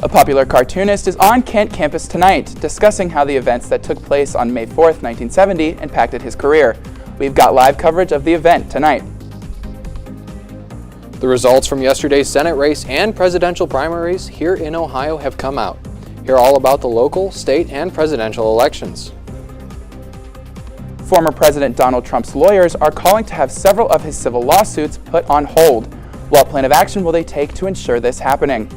A popular cartoonist is on Kent campus tonight, discussing how the events that took place on May 4th, 1970 impacted his career. We've got live coverage of the event tonight. The results from yesterday's Senate race and presidential primaries here in Ohio have come out. Hear all about the local, state, and presidential elections. Former President Donald Trump's lawyers are calling to have several of his civil lawsuits put on hold. What plan of action will they take to ensure this happening?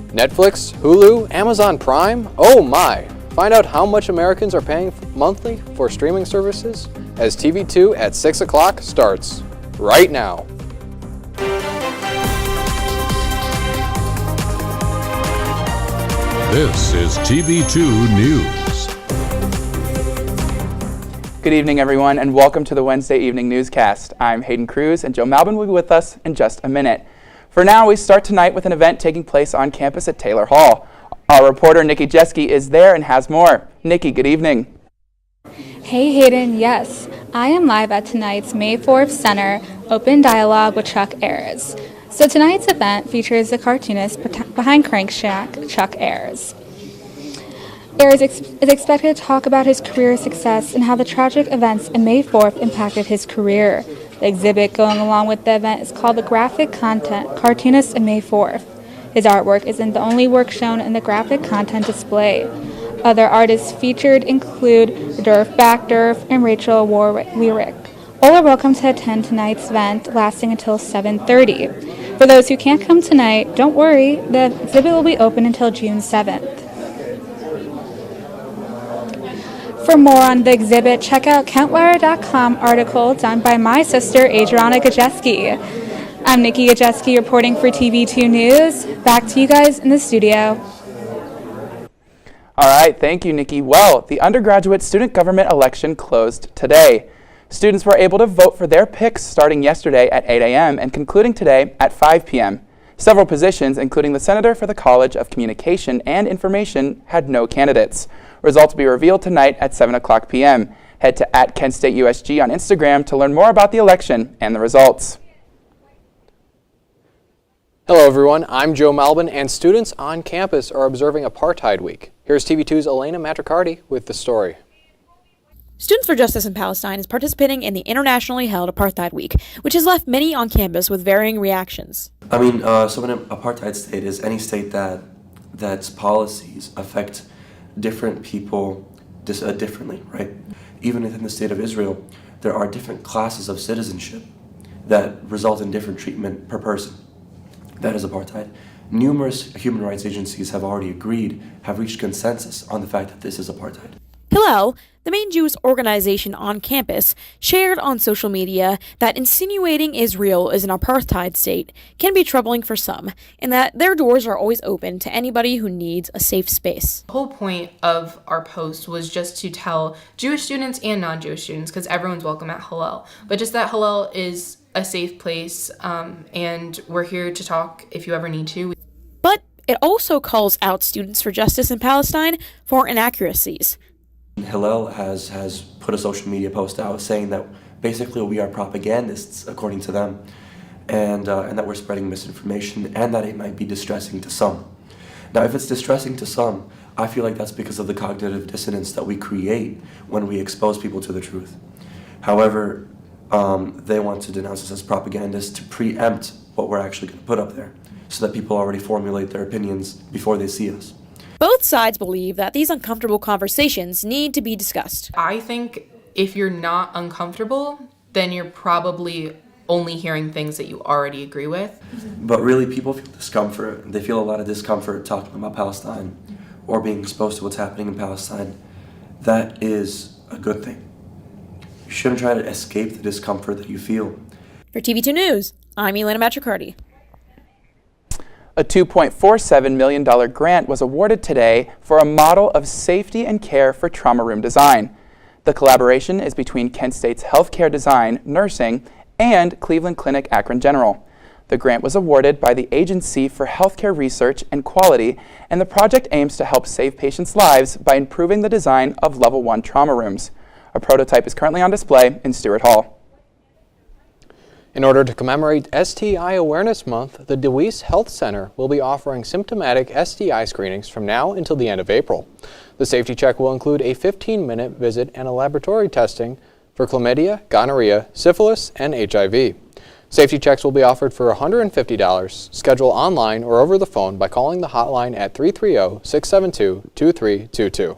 Netflix, Hulu, Amazon Prime, oh my! Find out how much Americans are paying monthly for streaming services as TV2 at 6 o'clock starts right now. This is TV2 News. Good evening, everyone, and welcome to the Wednesday evening newscast. I'm Hayden Cruz, and Joe Malbin will be with us in just a minute. For now, we start tonight with an event taking place on campus at Taylor Hall. Our reporter, Nikki Jeske, is there and has more. Nikki, good evening. Hey, Hayden, yes. I am live at tonight's May 4th Center Open Dialogue with Chuck Ayres. So tonight's event features the cartoonist behind Crankshack, Chuck Ayres. Ayres is expected to talk about his career success and how the tragic events on May 4th impacted his career. The exhibit going along with the event is called The Graphic Content Cartoonist on May 4th. His artwork isn't the only work shown in the graphic content display. Other artists featured include Durf Backdurf and Rachel Warwick. All are welcome to attend tonight's event, lasting until 7:30. For those who can't come tonight, don't worry, the exhibit will be open until June 7th. For more on the exhibit, check out KentWire.com article done by my sister, Adriana Gajeski. I'm Nikki Gajeski reporting for TV2 News. Back to you guys in the studio. All right, thank you, Nikki. Well, the undergraduate student government election closed today. Students were able to vote for their picks starting yesterday at 8 a.m. and concluding today at 5 p.m. Several positions, including the senator for the College of Communication and Information, had no candidates. Results will be revealed tonight at 7 o'clock p.m. Head to @KentStateUSG on Instagram to learn more about the election and the results. Hello everyone, I'm Joe Malbin, and students on campus are observing Apartheid Week. Here's TV2's Elena Matricardi with the story. Students for Justice in Palestine is participating in the internationally held Apartheid Week, which has left many on campus with varying reactions. So an apartheid state is any state that's policies affect different people differently, right? Even within the state of Israel, there are different classes of citizenship that result in different treatment per person. That is apartheid. Numerous human rights agencies have already have reached consensus on the fact that this is apartheid. Hillel, the main Jewish organization on campus, shared on social media that insinuating Israel is an apartheid state can be troubling for some, and that their doors are always open to anybody who needs a safe space. The whole point of our post was just to tell Jewish students and non-Jewish students, because everyone's welcome at Hillel, but just that Hillel is a safe place, and we're here to talk if you ever need to. But it also calls out Students for Justice in Palestine for inaccuracies. Hillel has put a social media post out saying that basically we are propagandists, according to them, and that we're spreading misinformation and that it might be distressing to some. Now, if it's distressing to some, I feel like that's because of the cognitive dissonance that we create when we expose people to the truth. However, they want to denounce us as propagandists to preempt what we're actually going to put up there so that people already formulate their opinions before they see us. Both sides believe that these uncomfortable conversations need to be discussed. I think if you're not uncomfortable, then you're probably only hearing things that you already agree with. But really, people feel discomfort. They feel a lot of discomfort talking about Palestine or being exposed to what's happening in Palestine. That is a good thing. You shouldn't try to escape the discomfort that you feel. For TV2 News, I'm Elena Matricardi. A $2.47 million grant was awarded today for a model of safety and care for trauma room design. The collaboration is between Kent State's Healthcare Design, Nursing, and Cleveland Clinic Akron General. The grant was awarded by the Agency for Healthcare Research and Quality, and the project aims to help save patients' lives by improving the design of Level 1 trauma rooms. A prototype is currently on display in Stewart Hall. In order to commemorate STI Awareness Month, the DeWeese Health Center will be offering symptomatic STI screenings from now until the end of April. The safety check will include a 15-minute visit and a laboratory testing for chlamydia, gonorrhea, syphilis, and HIV. Safety checks will be offered for $150. Schedule online or over the phone by calling the hotline at 330-672-2322.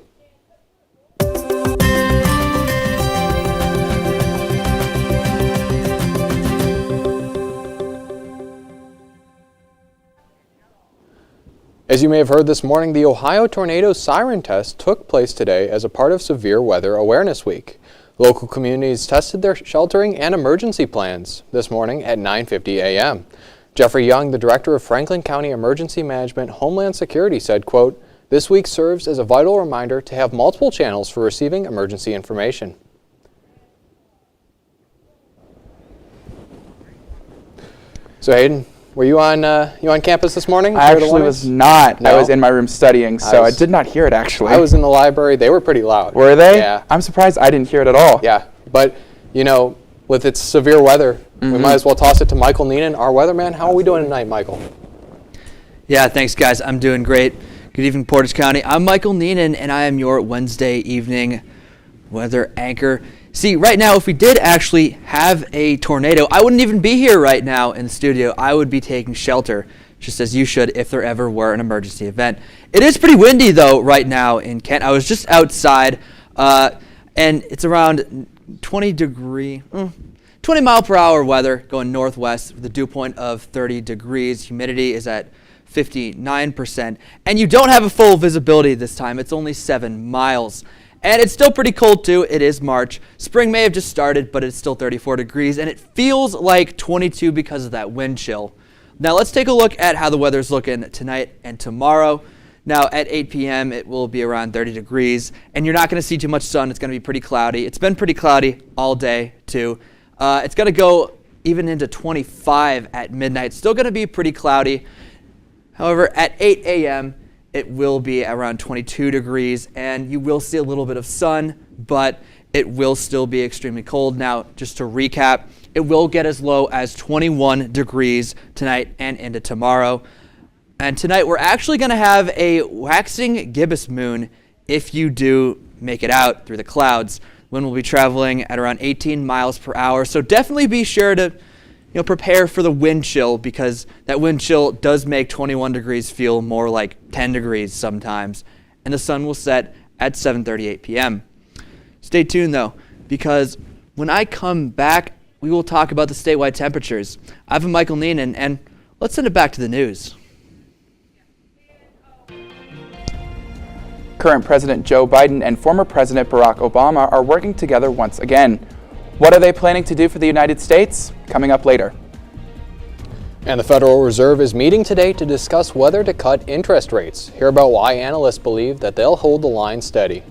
As you may have heard this morning, the Ohio Tornado Siren Test took place today as a part of Severe Weather Awareness Week. Local communities tested their sheltering and emergency plans this morning at 9:50 a.m. Jeffrey Young, the director of Franklin County Emergency Management Homeland Security, said, quote, "This week serves as a vital reminder to have multiple channels for receiving emergency information." So Hayden, were you on campus this morning? I actually was not. No? I was in my room studying, so I did not hear it actually. I was in the library. They were pretty loud. Were they? Yeah. I'm surprised I didn't hear it at all. Yeah, but you know, with its severe weather, we might as well toss it to Michael Neenan, our weatherman. How are we doing tonight, Michael? Yeah, thanks guys. I'm doing great. Good evening, Portage County. I'm Michael Neenan, and I am your Wednesday evening weather anchor. See, right now, if we did actually have a tornado, I wouldn't even be here right now in the studio. I would be taking shelter, just as you should if there ever were an emergency event. It is pretty windy, though, right now in Kent. I was just outside, and it's around 20 mile per hour weather going northwest with a dew point of 30 degrees. Humidity is at 59%, and you don't have a full visibility this time. It's only 7 miles. And it's still pretty cold too. It is March. Spring may have just started, but it's still 34 degrees, and it feels like 22 because of that wind chill. Now let's take a look at how the weather's looking tonight and tomorrow. Now at 8 p.m. it will be around 30 degrees, and you're not going to see too much sun. It's going to be pretty cloudy. It's been pretty cloudy all day too. It's going to go even into 25 at midnight. Still going to be pretty cloudy. However, at 8 a.m. it will be around 22 degrees, and you will see a little bit of sun, but it will still be extremely cold. Now, just to recap, it will get as low as 21 degrees tonight and into tomorrow. And tonight, we're actually going to have a waxing gibbous moon if you do make it out through the clouds. Wind will be traveling at around 18 miles per hour, so definitely be sure to prepare for the wind chill, because that wind chill does make 21 degrees feel more like 10 degrees sometimes. And the sun will set at 7:38 p.m. Stay tuned though, because when I come back, we will talk about the statewide temperatures. I've been Michael Neenan, and let's send it back to the news. Current President Joe Biden and former President Barack Obama are working together once again. What are they planning to do for the United States? Coming up later. And the Federal Reserve is meeting today to discuss whether to cut interest rates. Hear about why analysts believe that they'll hold the line steady.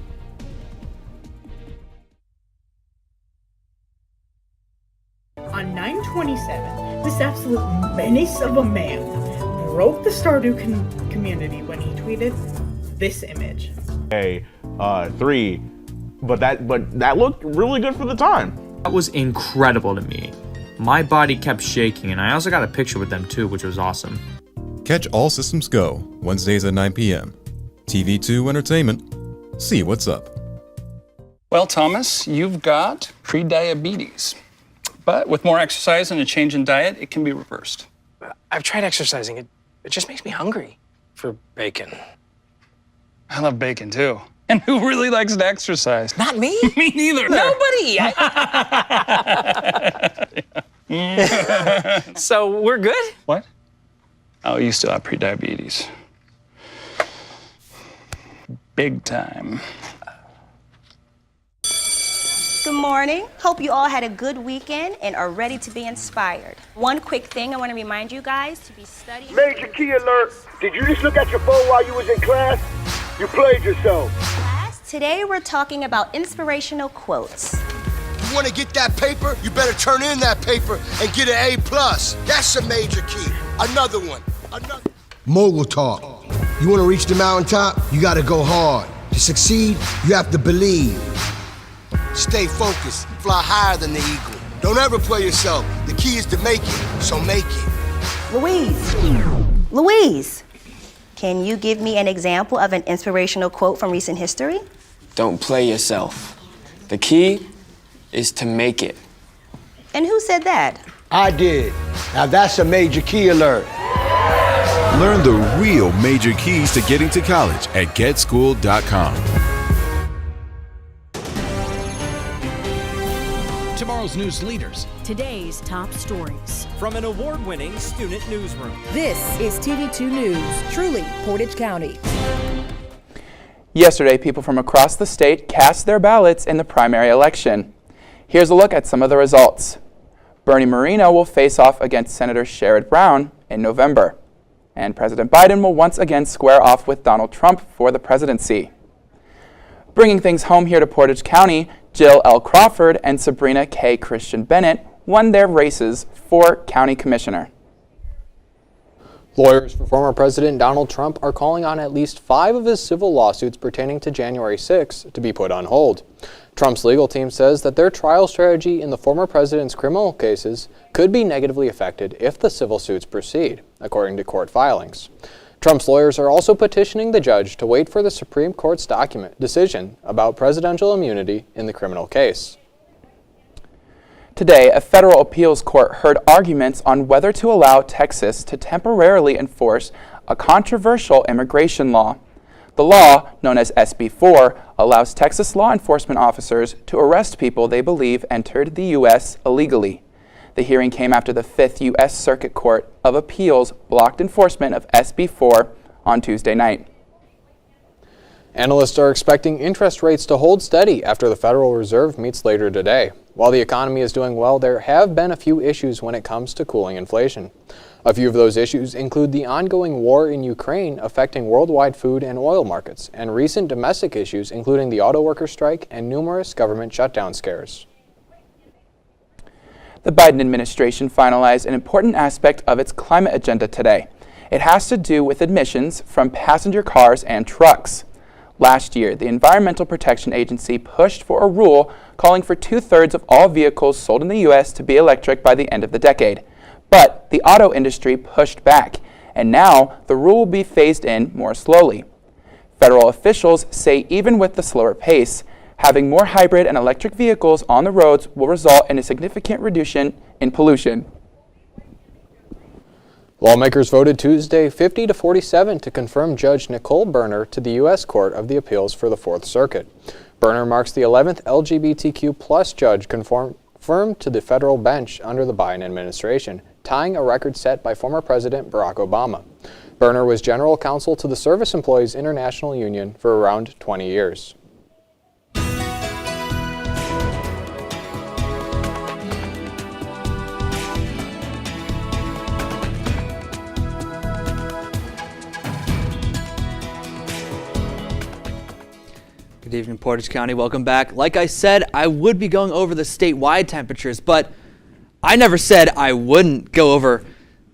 On 9/27, this absolute menace of a man broke the Stardew community when he tweeted this image. Three, but that looked really good for the time. That was incredible to me. My body kept shaking, and I also got a picture with them too, which was awesome. Catch All Systems Go, Wednesdays at 9 p.m. TV2 Entertainment. See what's up. Well, Thomas, you've got pre-diabetes. But with more exercise and a change in diet, it can be reversed. I've tried exercising. It just makes me hungry for bacon. I love bacon too. And who really likes to exercise? Not me. Me neither. Nobody. So we're good? What? Oh, you still have pre-diabetes. Big time. Good morning. Hope you all had a good weekend and are ready to be inspired. One quick thing I want to remind you guys to be studying. Major key alert. Did you just look at your phone while you was in class? You played yourself. Today we're talking about inspirational quotes. You want to get that paper? You better turn in that paper and get an A+. That's a major key. Another one. Mogul talk. You want to reach the mountaintop? You got to go hard. To succeed, you have to believe. Stay focused. Fly higher than the eagle. Don't ever play yourself. The key is to make it, so make it. Louise, can you give me an example of an inspirational quote from recent history? Don't play yourself. The key is to make it. And who said that? I did. Now that's a major key alert. Learn the real major keys to getting to college at getschool.com. Tomorrow's news leaders. Today's top stories. From an award-winning student newsroom. This is TV2 News, truly Portage County. Yesterday, people from across the state cast their ballots in the primary election. Here's a look at some of the results. Bernie Moreno will face off against Senator Sherrod Brown in November. And President Biden will once again square off with Donald Trump for the presidency. Bringing things home here to Portage County, Jill L. Crawford and Sabrina K. Christian Bennett won their races for county commissioner. Lawyers for former President Donald Trump are calling on at least 5 of his civil lawsuits pertaining to January 6 to be put on hold. Trump's legal team says that their trial strategy in the former president's criminal cases could be negatively affected if the civil suits proceed, according to court filings. Trump's lawyers are also petitioning the judge to wait for the Supreme Court's decision about presidential immunity in the criminal case. Today, a federal appeals court heard arguments on whether to allow Texas to temporarily enforce a controversial immigration law. The law, known as SB 4, allows Texas law enforcement officers to arrest people they believe entered the U.S. illegally. The hearing came after the 5th U.S. Circuit Court of Appeals blocked enforcement of SB 4 on Tuesday night. Analysts are expecting interest rates to hold steady after the Federal Reserve meets later today. While the economy is doing well, there have been a few issues when it comes to cooling inflation. A few of those issues include the ongoing war in Ukraine affecting worldwide food and oil markets, and recent domestic issues including the auto worker strike and numerous government shutdown scares. The Biden administration finalized an important aspect of its climate agenda today. It has to do with emissions from passenger cars and trucks. Last year, the Environmental Protection Agency pushed for a rule calling for 2/3 of all vehicles sold in the U.S. to be electric by the end of the decade. But the auto industry pushed back, and now the rule will be phased in more slowly. Federal officials say even with the slower pace, having more hybrid and electric vehicles on the roads will result in a significant reduction in pollution. Lawmakers voted Tuesday 50-47 to confirm Judge Nicole Berner to the U.S. Court of the Appeals for the Fourth Circuit. Berner marks the 11th LGBTQ+ judge confirmed to the federal bench under the Biden administration, tying a record set by former President Barack Obama. Berner was general counsel to the Service Employees International Union for around 20 years. Good evening, Portage County. Welcome back. Like I said, I would be going over the statewide temperatures, but I never said I wouldn't go over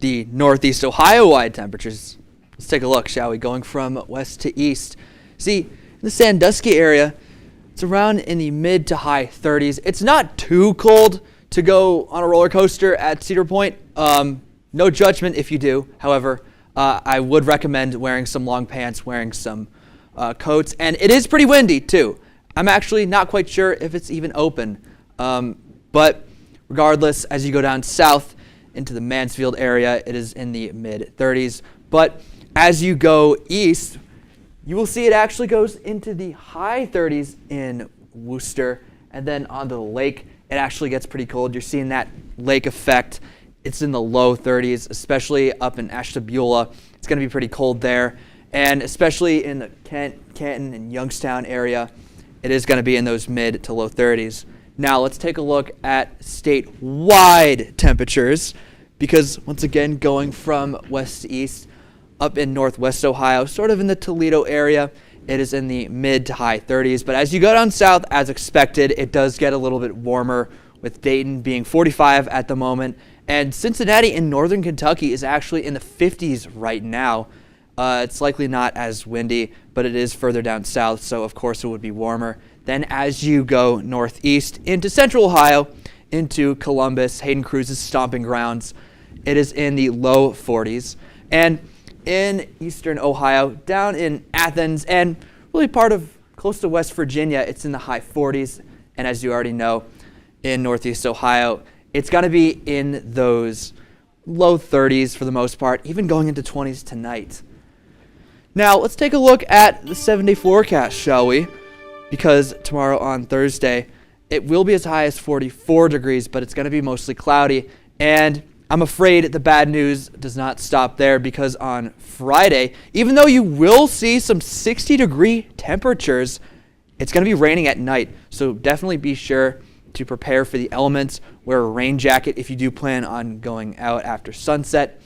the Northeast Ohio-wide temperatures. Let's take a look, shall we? Going from west to east. See, in the Sandusky area, it's around in the mid to high 30s. It's not too cold to go on a roller coaster at Cedar Point. No judgment if you do. However, I would recommend wearing some long pants, wearing some coats, and it is pretty windy too. I'm actually not quite sure if it's even open, but regardless, as you go down south into the Mansfield area, it is in the mid 30s. But as you go east, you will see it actually goes into the high 30s in Worcester, and then onto the lake, it actually gets pretty cold. You're seeing that lake effect. It's in the low 30s, especially up in Ashtabula. It's going to be pretty cold there. And especially in the Canton and Youngstown area, it is going to be in those mid to low 30s. Now let's take a look at statewide temperatures, because once again, going from west to east, up in northwest Ohio, sort of in the Toledo area, it is in the mid to high 30s. But as you go down south, as expected, it does get a little bit warmer, with Dayton being 45 at the moment. And Cincinnati in northern Kentucky is actually in the 50s right now. It's likely not as windy, but it is further down south, so of course it would be warmer. Then as you go northeast into central Ohio, into Columbus, Hayden Cruz's stomping grounds, it is in the low 40s. And in eastern Ohio, down in Athens, and really part of close to West Virginia, it's in the high 40s. And as you already know, in Northeast Ohio, it's going to be in those low 30s for the most part, even going into 20s tonight. Now, let's take a look at the 7-day forecast, shall we? Because tomorrow on Thursday, it will be as high as 44 degrees, but it's going to be mostly cloudy. And I'm afraid the bad news does not stop there, because on Friday, even though you will see some 60-degree temperatures, it's going to be raining at night. So definitely be sure to prepare for the elements. Wear a rain jacket if you do plan on going out after sunset.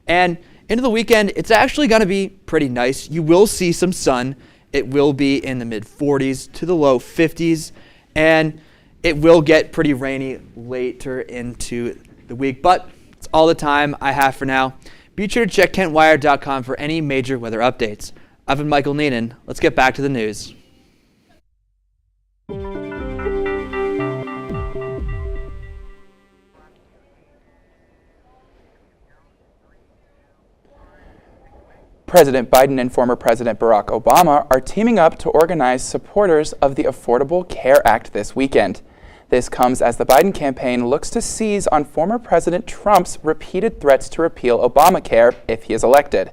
And into the weekend, it's actually going to be pretty nice. You will see some sun. It will be in the mid-40s to the low 50s. And it will get pretty rainy later into the week. But it's all the time I have for now. Be sure to check KentWire.com for any major weather updates. I've been Michael Neenan. Let's get back to the news. President Biden and former President Barack Obama are teaming up to organize supporters of the Affordable Care Act this weekend. This comes as the Biden campaign looks to seize on former President Trump's repeated threats to repeal Obamacare if he is elected.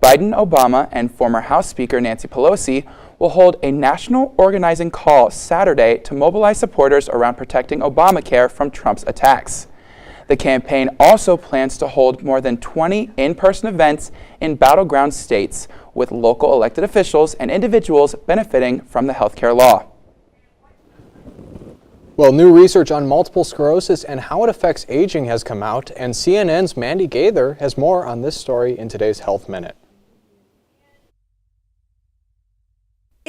Biden, Obama, and former House Speaker Nancy Pelosi will hold a national organizing call Saturday to mobilize supporters around protecting Obamacare from Trump's attacks. The campaign also plans to hold more than 20 in-person events in battleground states with local elected officials and individuals benefiting from the healthcare law. Well, new research on multiple sclerosis and how it affects aging has come out, and CNN's Mandy Gaither has more on this story in today's Health Minute.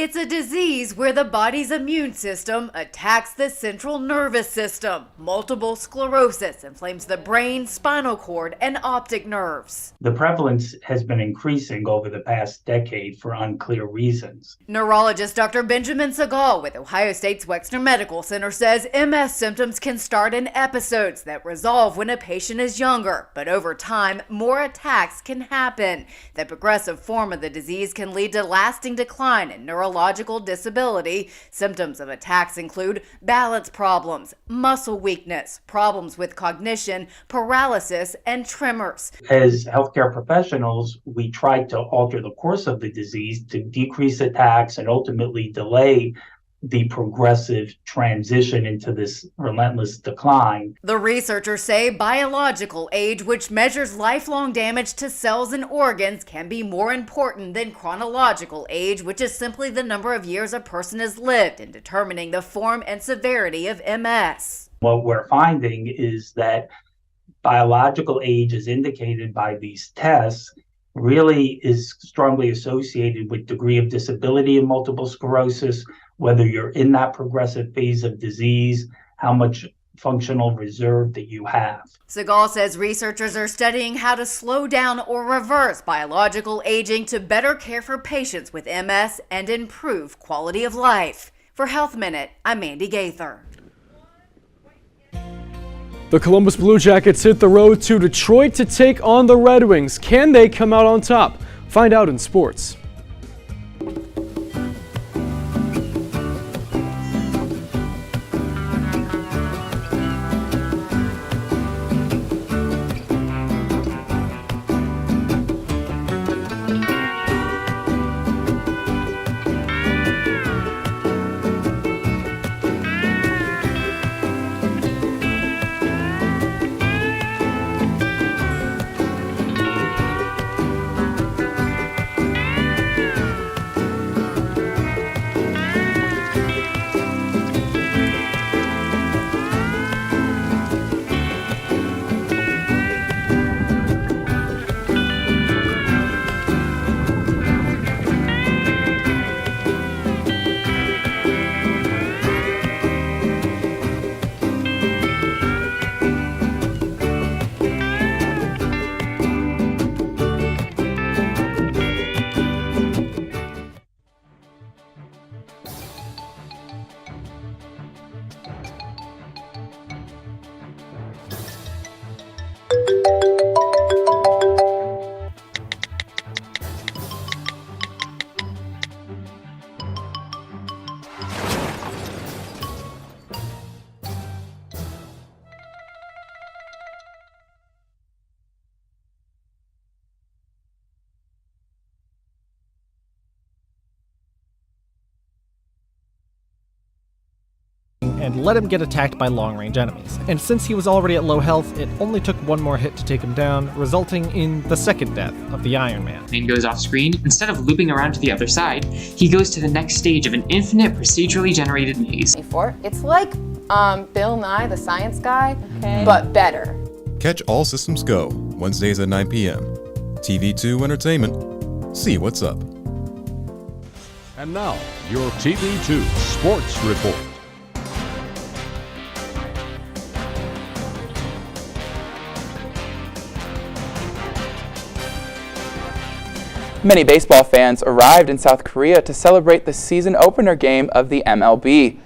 It's a disease where the body's immune system attacks the central nervous system. Multiple sclerosis inflames the brain, spinal cord, and optic nerves. The prevalence has been increasing over the past decade for unclear reasons. Neurologist Dr. Benjamin Segal with Ohio State's Wexner Medical Center says MS symptoms can start in episodes that resolve when a patient is younger, but over time, more attacks can happen. The progressive form of the disease can lead to lasting decline in neurological disability. Symptoms of attacks include balance problems, muscle weakness, problems with cognition, paralysis, and tremors. As healthcare professionals, we try to alter the course of the disease to decrease attacks and ultimately delay the progressive transition into this relentless decline. The researchers say biological age, which measures lifelong damage to cells and organs, can be more important than chronological age, which is simply the number of years a person has lived in determining the form and severity of MS. What we're finding is that biological age, as indicated by these tests, really is strongly associated with degree of disability in multiple sclerosis, whether you're in that progressive phase of disease, how much functional reserve that you have. Segal says researchers are studying how to slow down or reverse biological aging to better care for patients with MS and improve quality of life. For Health Minute, I'm Mandy Gaither. The Columbus Blue Jackets hit the road to Detroit to take on the Red Wings. Can they come out on top? Find out in sports. and let him get attacked by long-range enemies. And since he was already at low health, it only took one more hit to take him down, resulting in the second death of the Iron Man. Plane goes off screen. Instead of looping around to the other side, he goes to the next stage of an infinite procedurally generated maze. It's like Bill Nye, the Science Guy, but better. Catch All Systems Go, Wednesdays at 9 p.m. TV2 Entertainment. See what's up. And now, your TV2 Sports Report. Many baseball fans arrived in South Korea to celebrate the season opener game of the MLB.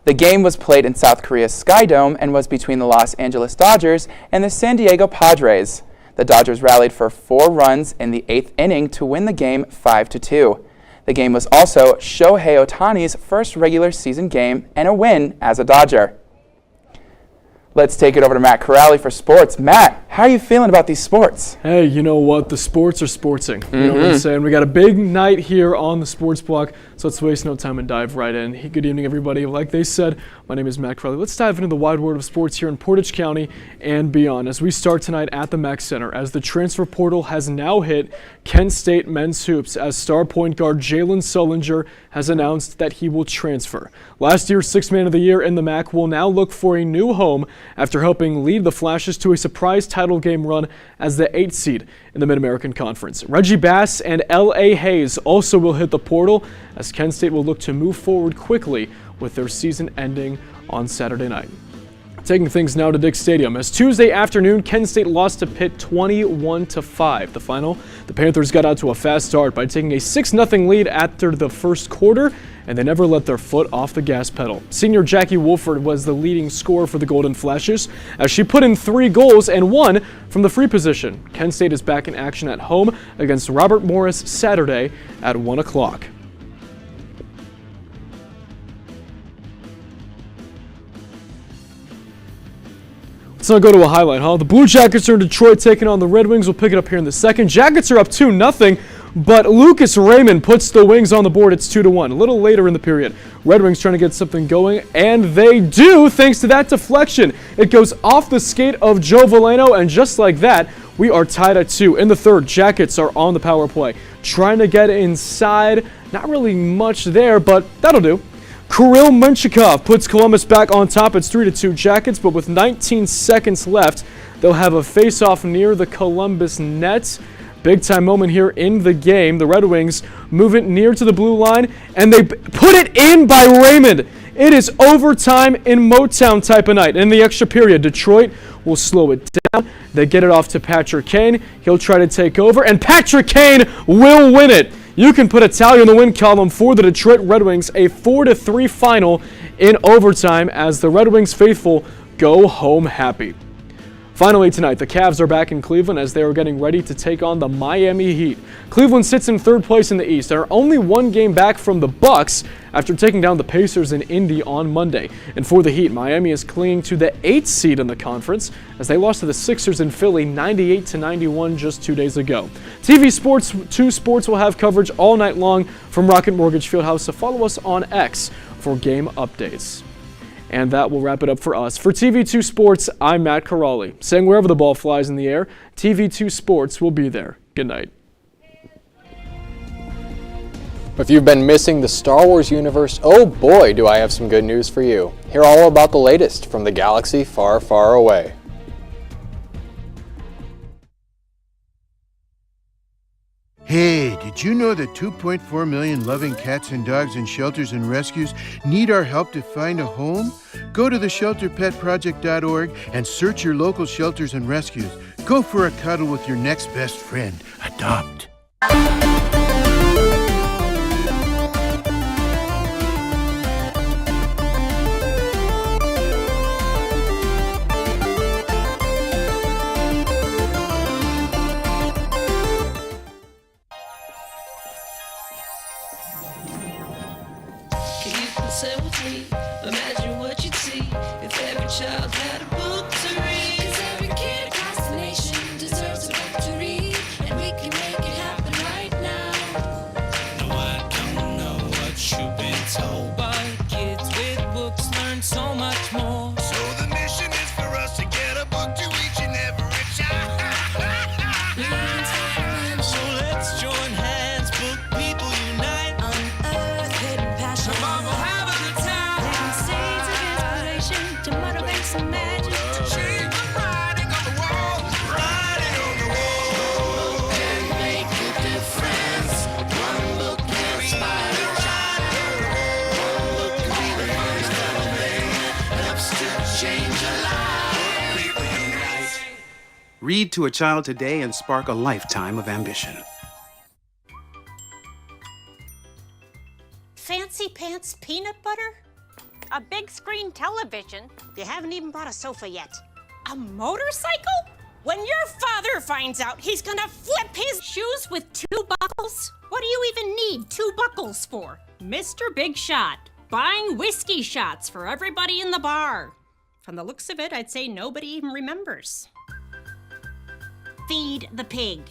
The game was played in South Korea's Sky Dome and was between the Los Angeles Dodgers and the San Diego Padres. The Dodgers rallied for 4 runs in the 8th inning to win the game 5-2. The game was also Shohei Ohtani's first regular season game and a win as a Dodger. Let's take it over to Matt Corrali for sports. Matt, how are you feeling about these sports? Hey, you know what? The sports are sportsing. You know what I'm saying? We got a big night here on the Sports Block, so let's waste no time and dive right in. Hey, good evening, everybody. Like they said, my name is Matt Corrali. Let's dive into the wide world of sports here in Portage County and beyond as we start tonight at the Mack Center as the transfer portal has now hit Kent State men's hoops as star point guard Jalen Sullinger has announced that he will transfer. Last year's Sixth Man of the Year in the Mac will now look for a new home after helping lead the Flashes to a surprise title game run as the 8th seed in the Mid-American Conference. Reggie Bass and L.A. Hayes also will hit the portal as Kent State will look to move forward quickly with their season ending on Saturday night. Taking things now to Dick Stadium. As Tuesday afternoon, Kent State lost to Pitt 21-5. The final, the Panthers got out to a fast start by taking a 6-0 lead after the first quarter, and they never let their foot off the gas pedal. Senior Jackie Wolford was the leading scorer for the Golden Flashes as she put in 3 goals and 1 from the free position. Kent State is back in action at home against Robert Morris Saturday at 1 o'clock. Let's now go to a highlight, huh? The Blue Jackets are in Detroit taking on the Red Wings. We'll pick it up here in the second. Jackets are up 2-0, but Lucas Raymond puts the Wings on the board. It's 2-1. A little later in the period, Red Wings trying to get something going, and they do thanks to that deflection. It goes off the skate of Joe Veleno, and just like that, we are tied at 2. In the third, Jackets are on the power play, trying to get inside. Not really much there, but that'll do. Kirill Menchikov puts Columbus back on top. It's 3-2 Jackets, but with 19 seconds left, they'll have a face-off near the Columbus net. Big-time moment here in the game. The Red Wings move it near to the blue line, and they put it in by Raymond. It is overtime in Motown type of night. In the extra period, Detroit will slow it down. They get it off to Patrick Kane. He'll try to take over, and Patrick Kane will win it. You can put a tally on the win column for the Detroit Red Wings, a 4-3 final in overtime as the Red Wings faithful go home happy. Finally tonight, the Cavs are back in Cleveland as they are getting ready to take on the Miami Heat. Cleveland sits in 3rd place in the East and are only 1 game back from the Bucks after taking down the Pacers in Indy on Monday. And for the Heat, Miami is clinging to the 8th seed in the conference as they lost to the Sixers in Philly 98-91 just 2 days ago. TV Sports 2 Sports will have coverage all night long from Rocket Mortgage Fieldhouse, so follow us on X for game updates. And that will wrap it up for us. For TV2 Sports, I'm Matt Corrali, saying wherever the ball flies in the air, TV2 Sports will be there. Good night. If you've been missing the Star Wars universe, oh boy, do I have some good news for you. Hear all about the latest from the galaxy far, far away. Hey, did you know that 2.4 million loving cats and dogs in shelters and rescues need our help to find a home? Go to theshelterpetproject.org and search your local shelters and rescues. Go for a cuddle with your next best friend. Adopt. Say with me, imagine what you'd see if every child had a book to read. 'Cause every kid across the nation deserves a book to read, and we can make it happen right now. No, I don't know what you've been told, but kids with books learn so much. Read to a child today and spark a lifetime of ambition. Fancy pants peanut butter? A big screen television? You haven't even bought a sofa yet. A motorcycle? When your father finds out, he's gonna flip his shoes with 2 buckles? What do you even need 2 buckles for? Mr. Big Shot, buying whiskey shots for everybody in the bar. From the looks of it, I'd say nobody even remembers. Feed the pig.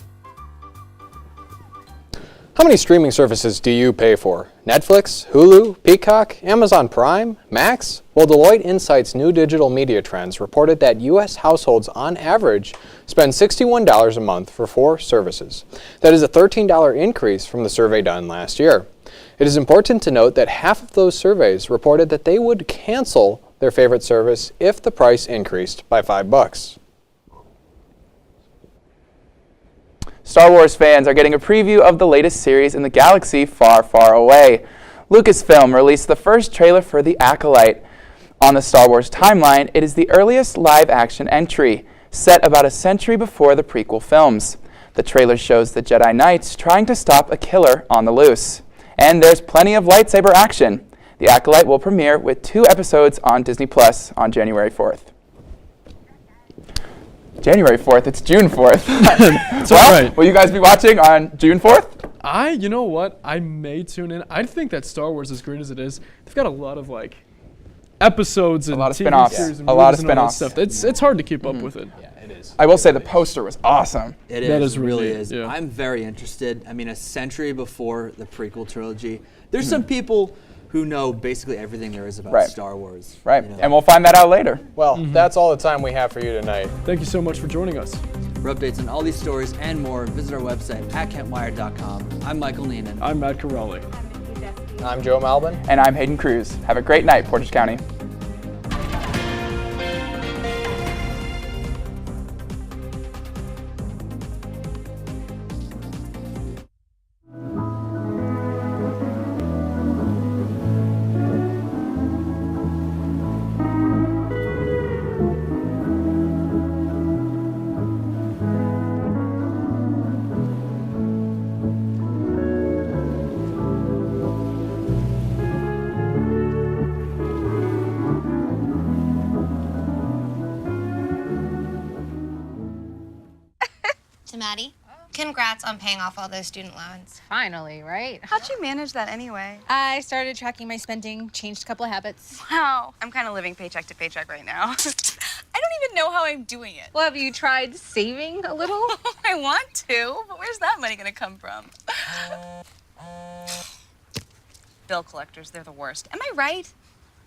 How many streaming services do you pay for? Netflix, Hulu, Peacock, Amazon Prime, Max? Well, Deloitte Insight's new digital media trends reported that U.S. households on average spend $61 a month for 4 services. That is a $13 increase from the survey done last year. It is important to note that half of those surveys reported that they would cancel their favorite service if the price increased by $5. Star Wars fans are getting a preview of the latest series in the galaxy far, far away. Lucasfilm released the first trailer for The Acolyte. On the Star Wars timeline, it is the earliest live-action entry, set about a century before the prequel films. The trailer shows the Jedi Knights trying to stop a killer on the loose. And there's plenty of lightsaber action. The Acolyte will premiere with 2 episodes on Disney Plus on January 4th. January 4th, it's June 4th. That's well, all right. Will you guys be watching on June 4th? You know what? I may tune in. I think that Star Wars, as great as it is, they've got a lot of episodes and a lot of TV spin-offs. series and A lot of movies and all that spin-offs. stuff. It's hard to keep up with it. Yeah, it is. I will say the poster was awesome. It That is, is really really- is. yeah. I'm very interested. I mean, a century before the prequel trilogy, there's some people who know basically everything there is about Right. Star Wars. Right, you know. and we'll find that out later. Well, that's all the time we have for you tonight. Thank you so much for joining us. For updates on all these stories and more, visit our website at kentwire.com. I'm Michael Neenan. I'm Matt Corelli. I'm Joe Malbin. And I'm Hayden Cruz. Have a great night, Portage County. To Maddie, congrats on paying off all those student loans. Finally, right? How'd you manage that anyway? I started tracking my spending, changed a couple of habits. Wow, I'm kind of living paycheck to paycheck right now. I don't even know how I'm doing it. Well, have you tried saving a little? I want to, but where's that money gonna come from? Bill collectors, they're the worst. Am I right?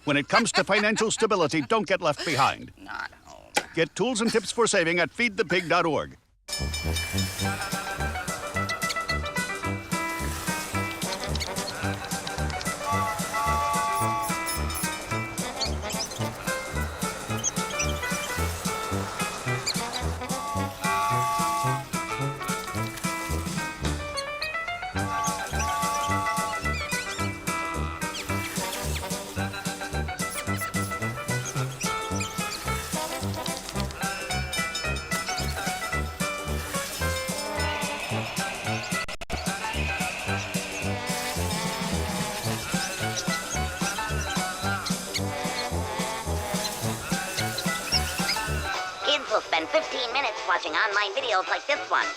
When it comes to financial stability, don't get left behind. Not home. Get tools and tips for saving at feedthepig.org. Kids will spend 15 minutes watching online videos like this one.